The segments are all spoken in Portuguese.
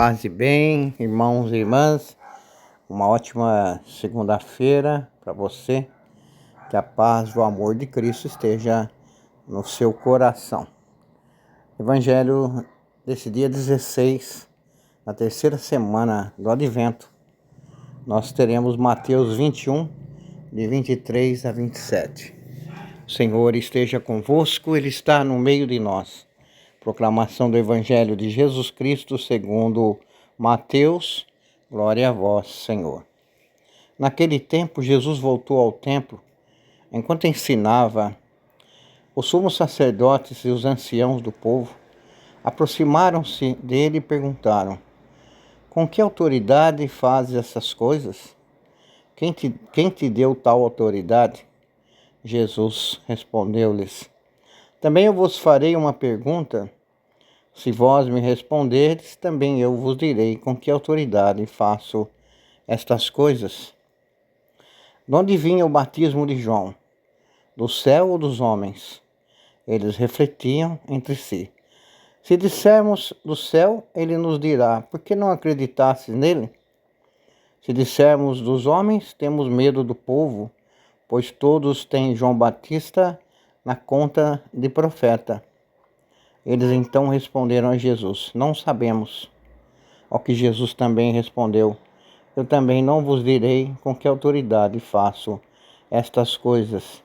Paz e bem, irmãos e irmãs, uma ótima segunda-feira para você, que a paz e o amor de Cristo esteja no seu coração. Evangelho desse dia 16, na terceira semana do Advento, nós teremos Mateus 21, de 23 a 27. O Senhor esteja convosco, Ele está no meio de nós. Proclamação do Evangelho de Jesus Cristo segundo Mateus. Glória a vós, Senhor. Naquele tempo, Jesus voltou ao templo. Enquanto ensinava, os sumos sacerdotes e os anciãos do povo aproximaram-se dele e perguntaram: com que autoridade fazes essas coisas? Quem te deu tal autoridade? Jesus respondeu-lhes: também eu vos farei uma pergunta. Se vós me responderdes, também eu vos direi com que autoridade faço estas coisas. De onde vinha o batismo de João? Do céu ou dos homens? Eles refletiam entre si. Se dissermos do céu, ele nos dirá: por que não acreditastes nele? Se dissermos dos homens, temos medo do povo, pois todos têm João Batista na conta de profeta. Eles então responderam a Jesus: não sabemos. Ao que Jesus também respondeu: eu também não vos direi com que autoridade faço estas coisas.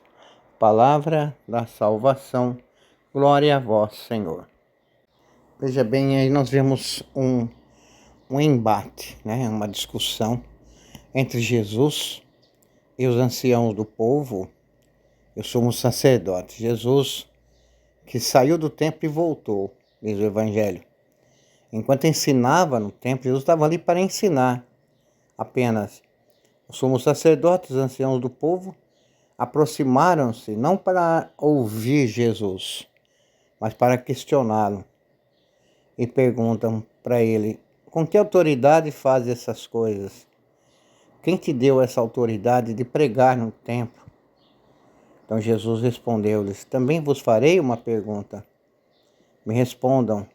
Palavra da salvação. Glória a vós, Senhor. Veja bem, aí nós vemos um embate, uma discussão entre Jesus e os anciãos do povo. Eu sou um sacerdote. Jesus, que saiu do templo e voltou, diz o Evangelho. Enquanto ensinava no templo, Jesus estava ali para ensinar apenas. Os sumos sacerdotes, os anciãos do povo, aproximaram-se não para ouvir Jesus, mas para questioná-lo. E perguntam para ele: com que autoridade faz essas coisas? Quem te deu essa autoridade de pregar no templo? Então Jesus respondeu-lhes: também vos farei uma pergunta. Me respondam.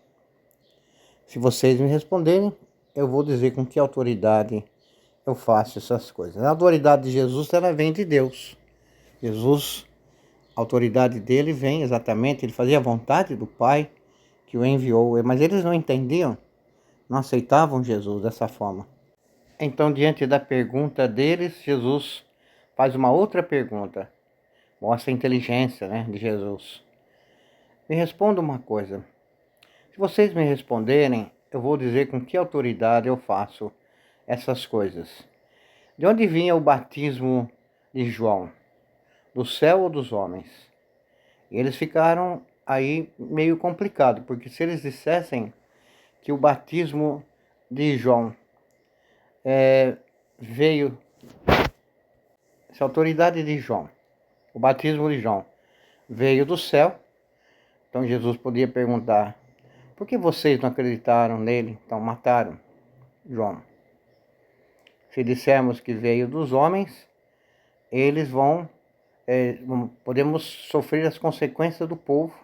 Se vocês me responderem, eu vou dizer com que autoridade eu faço essas coisas. A autoridade de Jesus, ela vem de Deus. Jesus, a autoridade dele vem exatamente, ele fazia a vontade do Pai que o enviou, mas eles não entendiam, não aceitavam Jesus dessa forma. Então, diante da pergunta deles, Jesus faz uma outra pergunta. Mostra a inteligência, de Jesus. Me responda uma coisa. Se vocês me responderem, eu vou dizer com que autoridade eu faço essas coisas. De onde vinha o batismo de João? Do céu ou dos homens? E eles ficaram aí meio complicado, porque se eles dissessem que o batismo de João veio, se a autoridade de João, o batismo de João veio do céu, então Jesus podia perguntar: por que vocês não acreditaram nele? Então mataram João. Se dissermos que veio dos homens, eles podemos sofrer as consequências do povo,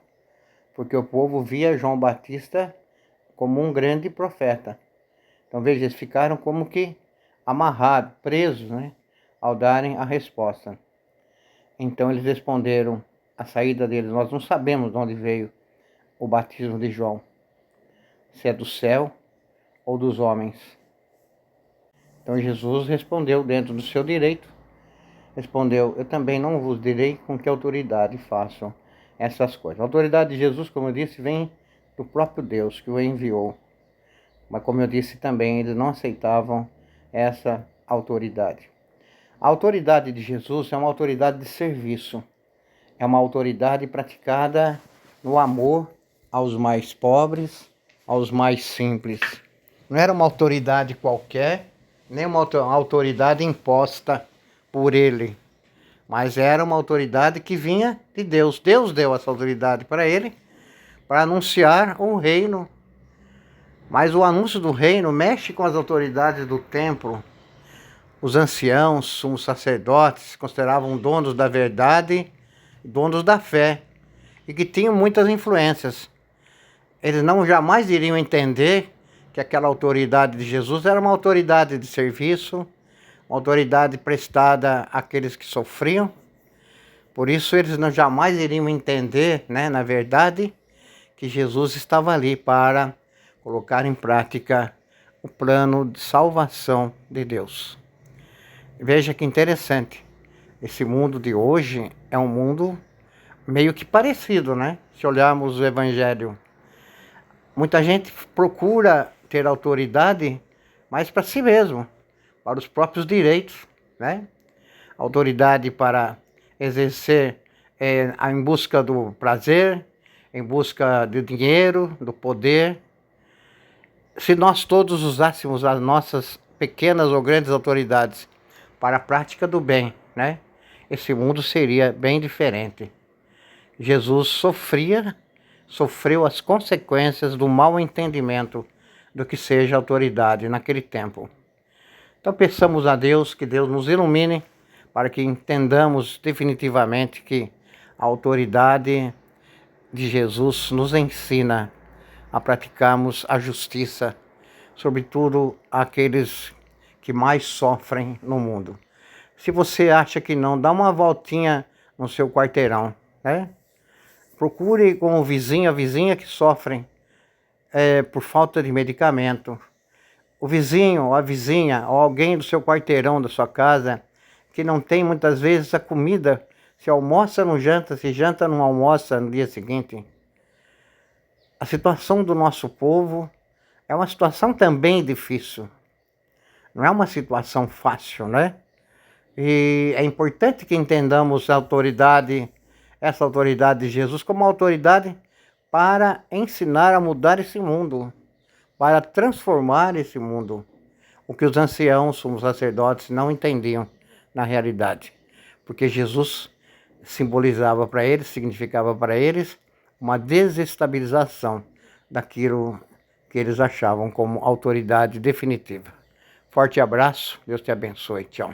porque o povo via João Batista como um grande profeta. Então veja, eles ficaram como que amarrados, presos, ao darem a resposta. Então eles responderam, a saída deles: nós não sabemos de onde veio o batismo de João, se é do céu ou dos homens. Então Jesus respondeu dentro do seu direito, respondeu: eu também não vos direi com que autoridade façam essas coisas. A autoridade de Jesus, como eu disse, vem do próprio Deus que o enviou. Mas como eu disse também, eles não aceitavam essa autoridade. A autoridade de Jesus é uma autoridade de serviço. É uma autoridade praticada no amor aos mais pobres, aos mais simples. Não era uma autoridade qualquer, nem uma autoridade imposta por ele, mas era uma autoridade que vinha de Deus. Deus deu essa autoridade para ele, para anunciar um reino. Mas o anúncio do reino mexe com as autoridades do templo. Os anciãos, sumos sacerdotes, se consideravam donos da verdade, donos da fé, e que tinham muitas influências. Eles não jamais iriam entender que aquela autoridade de Jesus era uma autoridade de serviço, uma autoridade prestada àqueles que sofriam. Por isso eles não jamais iriam entender, né, na verdade, que Jesus estava ali para colocar em prática o plano de salvação de Deus. Veja que interessante, esse mundo de hoje é um mundo meio que parecido, né? Se olharmos o Evangelho. Muita gente procura ter autoridade, mas para si mesmo, para os próprios direitos, né? Autoridade para exercer em busca do prazer, em busca do dinheiro, do poder. Se nós todos usássemos as nossas pequenas ou grandes autoridades para a prática do bem, né? Esse mundo seria bem diferente. Jesus sofreu as consequências do mau entendimento do que seja autoridade naquele tempo. Então peçamos a Deus que Deus nos ilumine para que entendamos definitivamente que a autoridade de Jesus nos ensina a praticarmos a justiça, sobretudo aqueles que mais sofrem no mundo. Se você acha que não, dá uma voltinha no seu quarteirão, né? Procure com o vizinho, a vizinha que sofrem por falta de medicamento. O vizinho ou a vizinha, ou alguém do seu quarteirão, da sua casa, que não tem muitas vezes a comida, se almoça não janta, se janta não almoça no dia seguinte. A situação do nosso povo é uma situação também difícil. Não é uma situação fácil, né? E é importante que entendamos essa autoridade de Jesus como uma autoridade para ensinar a mudar esse mundo, para transformar esse mundo. O que os anciãos, os sacerdotes não entendiam na realidade. Porque Jesus simbolizava para eles, significava para eles uma desestabilização daquilo que eles achavam como autoridade definitiva. Forte abraço, Deus te abençoe, tchau.